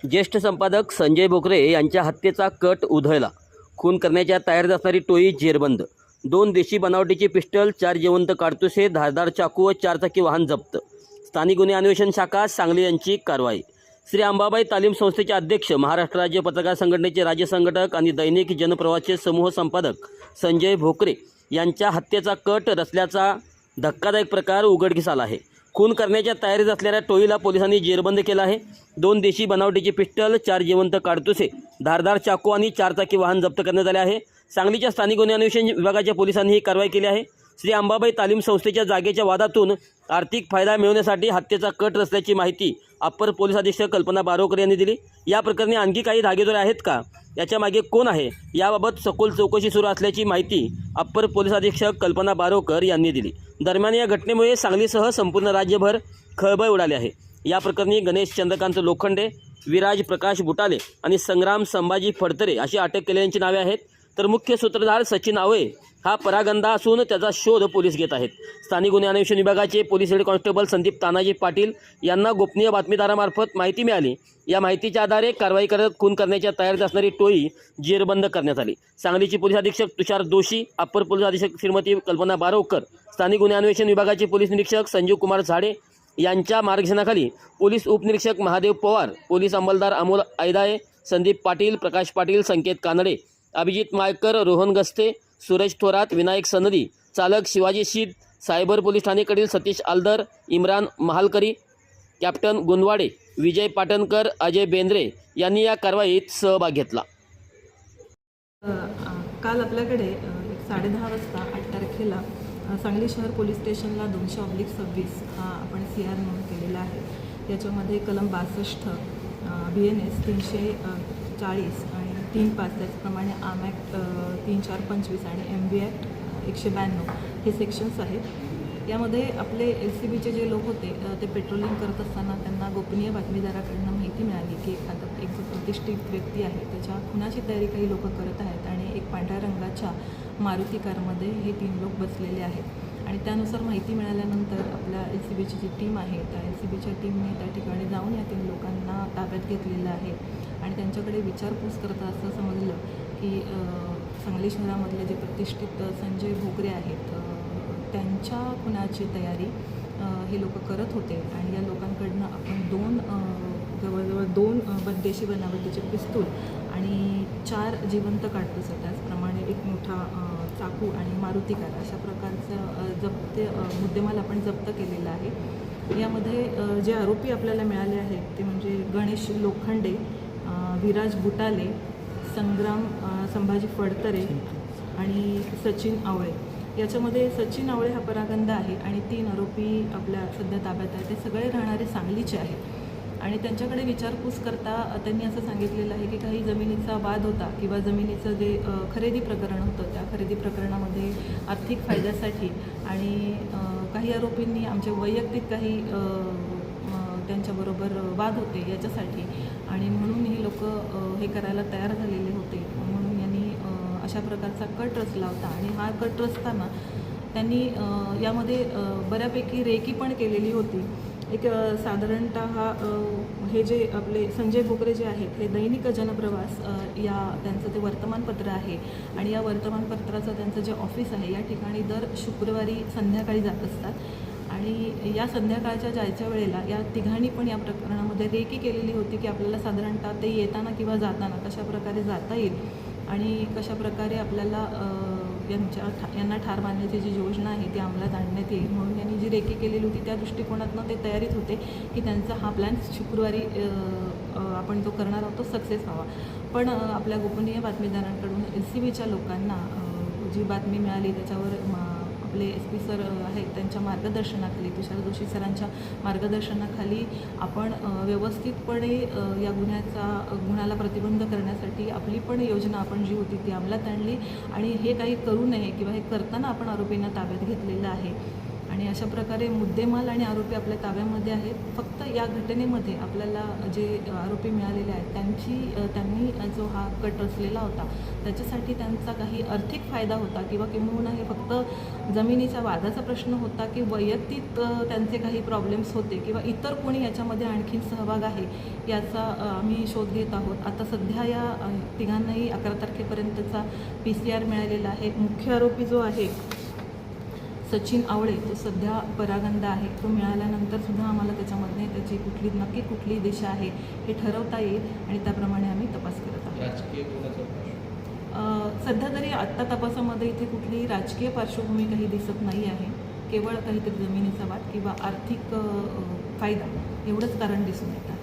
ज्येष्ठ संपादक संजय भोकरे यांच्या हत्येचा कट उधळला. खून करण्याच्या तयारीत असणारी टोळी जेरबंद. 2 देशी बनावटीची पिस्टल, 4 जिवंत काडतुसे, धारदार चाकू व 4 चाकी वाहन जप्त. स्थानिक गुन्हे अन्वेषण शाखा सांगली यांची कारवाई. श्री अंबाबाई तालीम संस्थेचे अध्यक्ष, महाराष्ट्र राज्य पत्रकार संघटनेचे राज्य संघटक आणि दैनिक जनप्रवासचे समूह संपादक संजय भोकरे यांच्या हत्येचा कट रचल्याचा धक्कादायक प्रकार उघडकीस आला आहे. खून करण्याच्या तयारीत असलेल्या टोळीला पोलिसांनी जेरबंद केलं आहे. 2 देशी बनावटीची पिस्टल, 4 जिवंत काडतुसे, धारदार चाकू आणि 4 चाकी वाहन जप्त करण्यात आले आहे. सांगलीच्या स्थानिक गुन्हे अन्वेषण विभागाच्या पोलिसांनी ही कारवाई केली आहे. श्री अंबाबाई तालीम संस्थेच्या जागेच्या वादातून आर्थिक फायदा मिळवण्यासाठी हत्येचा कट रचल्याची माहिती अप्पर पोलीस अधीक्षक कल्पना बारोकर यांनी दिली. या प्रकरणी आणखी काही धागेदोरे आहेत का, याच्या मागे कोण आहे, याबाबत सखोल चौकशी सुरू असल्याची माहिती अप्पर पोलीस अधीक्षक कल्पना बारोकर यांनी दिली. दरम्यान या घटनेमुळे सांगलीसह संपूर्ण राज्यभर खळबळ उडाली आहे. या प्रकरणी गणेश चंद्रकांत लोखंडे, विराज प्रकाश बुटाले आणि संग्राम संभाजी फडतरे अशी अटक केलेल्यांची नावे आहेत. तर मुख्य सूत्रधार सचिन आवळे हा परागंदा असून त्याचा शोध पोलीस घेत आहेत. स्थानिक गुन्हे अन्वेषण विभागाचे police head constable Sandeep Tanaji Patil यांना गोपनीय बातमीदारामार्फत माहिती मिळाली. या माहितीच्या आधारे कारवाई करत खून करण्याच्या तयारीत असणारी टोळी जेरबंद करण्यात आली. सांगलीचे पोलीस अधीक्षक तुषार दोशी, अप्पर पोलीस अधीक्षक श्रीमती कल्पना बारोकर, स्थानिक गुन्हे अन्वेषण विभागाचे पोलीस निरीक्षक संजीव कुमार झाडे यांच्या मार्गदर्शनाखाली पोलीस उपनिरीक्षक महादेव पवार, पोलीस अंमलदार अमोल ऐदाळे, संदीप पाटील, प्रकाश पाटील, संकेत कानडे, अभिजित मायकर, रोहन गस्ते, सूरज थोरात, विनायक सनदी, चालक शिवाजी शीद, सायबर पोलीस ठाणेकडील सतीश आलदर, इम्रान महालकरी, कॅप्टन गुंदवाडे, विजय पाटणकर, अजय बेंद्रे यांनी या कारवाईत सहभाग घेतला. काल आपल्याकडे 10:30 वाजता 8 तारखेला सांगली शहर पोलीस स्टेशनला 200/26 हा आपण CR नोंद केलेला आहे. याच्यामध्ये कलम 62 BNS 340 आणि 3(5) त्याचप्रमाणे आर्म ॲक्ट 3(4)25 आणि MB ॲक्ट 192 हे सेक्शन्स आहेत. यामध्ये आपले LCBचे जे लोक होते ते पेट्रोलिंग करत असताना त्यांना गोपनीय बातमीदाराकडनं माहिती मिळाली की एक जो प्रतिष्ठित व्यक्ती आहे त्याच्या खुनाची तयारी काही लोक करत आहेत आणि एक पांढऱ्या रंगाच्या मारुती कारमध्ये हे 3 लोक बसलेले आहेत. आणि त्यानुसार माहिती मिळाल्यानंतर आपल्या LCBची जी टीम आहे त्या LCBच्या टीमने त्या ठिकाणी जाऊन या 3 लोकांना ताब्यात घेतलेलं आहे. आणि त्यांच्याकडे विचारपूस करता असं समजलं की सांगली शहरामधले जे प्रतिष्ठित संजय भोकरे आहेत त्यांच्या खुनाची तयारी हे लोक करत होते. आणि या लोकांकडनं आपण जवळजवळ 2 देशी बनावटीचे पिस्तूल आणि 4 जिवंत काडतुसे, त्याचप्रमाणे एक मोठा चाकू आणि मारुती कार अशा प्रकारचं मुद्देमाल आपण जप्त केलेला आहे. यामध्ये जे आरोपी आपल्याला मिळाले आहेत ते म्हणजे गणेश लोखंडे, विराज बुटाले, संग्राम संभाजी फडतरे आणि सचिन आवळे. याच्यामध्ये सचिन आवळे हा परागंदा आहे आणि 3 आरोपी आपल्या सध्या ताब्यात आहेत. ते सगळे राहणारे सांगलीचे आहेत. आणि त्यांच्याकडे विचारपूस करता त्यांनी असं सांगितलेलं आहे की काही जमिनीचा वाद होता किंवा जमिनीचं जे खरेदी प्रकरण होतं त्या खरेदी प्रकरणामध्ये आर्थिक फायद्यासाठी आणि काही आरोपींनी आमचे वैयक्तिक काही त्यांच्याबरोबर वाद होते याच्यासाठी आणि म्हणून हे लोक हे करायला तयार झालेले होते. म्हणून यांनी अशा प्रकारचा कट रचला होता. आणि हा कट रचताना त्यांनी यामध्ये बऱ्यापैकी रेकी पण केलेली होती. एक साधारणतः हे जे आपले संजय भोकरे जे आहेत हे दैनिक जनप्रवास या त्यांचं ते वर्तमानपत्र आहे. आणि या वर्तमानपत्राचं त्यांचं जे ऑफिस आहे या ठिकाणी दर शुक्रवारी संध्याकाळी जात असतात. आणि या संध्याकाळच्या जायच्या वेळेला या तिघांनी पण या प्रकरणामध्ये रेकी केलेली होती की आपल्याला साधारणतः ते येताना किंवा जाताना कशाप्रकारे जाता येईल आणि कशाप्रकारे आपल्याला यांना ठार मारण्याची जी योजना आहे ती अंमलात आणण्यात येईल. म्हणून यांनी जी रेकी केलेली होती त्या दृष्टिकोनातून ते तयारीत होते की त्यांचा हा प्लॅन शुक्रवारी आपण जो करणार आहोत तो सक्सेस व्हावा. पण आपल्या गोपनीय बातमीदारांकडून LCBच्या लोकांना जी बातमी मिळाली त्याच्यावर आपले SP सर आहेत त्यांच्या मार्गदर्शनाखाली, तुषार दोशी सरांच्या मार्गदर्शनाखाली आपण व्यवस्थितपणे या गुन्ह्याला प्रतिबंध करण्यासाठी आपली पण योजना आपण जी होती ती अंमलात आणली. आणि हे काही करू नये किंवा हे करताना आपण आरोपींना ताब्यात घेतलेलं आहे. आणि आणि अशा प्रकारे मुद्देमाल आणि आरोपी आपल्या ताब्यामध्ये आहेत. फक्त या घटनेमध्ये आपल्याला जे आरोपी मिळालेले आहेत त्यांनी जो हा कट रचलेला होता त्याच्यासाठी त्यांचा काही आर्थिक फायदा होता किंवा किंबहुना हे फक्त जमिनीच्या वादाचा प्रश्न होता की वैयक्तिक त्यांचे काही प्रॉब्लेम्स होते किंवा इतर कोणी याच्यामध्ये आणखीन सहभाग आहे याचा आम्ही शोध घेत आहोत. आता सध्या या तिघांनाही 11 तारखेपर्यंतचा PCR मिळालेला आहे. मुख्य आरोपी जो आहे सचिन आवळे तो सध्या परागंदा आहे. तो मिळाल्यानंतर सुद्धा आम्हाला त्याच्यामध्ये त्याची नक्की कुठली दिशा आहे हे ठरवता येईल आणि त्याप्रमाणे आम्ही तपास करत आहोत. राजकीय सध्या तरी आत्ता तपासामध्ये इथे कुठलीही राजकीय पार्श्वभूमी काही दिसत नाही आहे. केवळ काहीतरी जमिनीचा वाद किंवा आर्थिक फायदा एवढंच कारण दिसून येत आहे.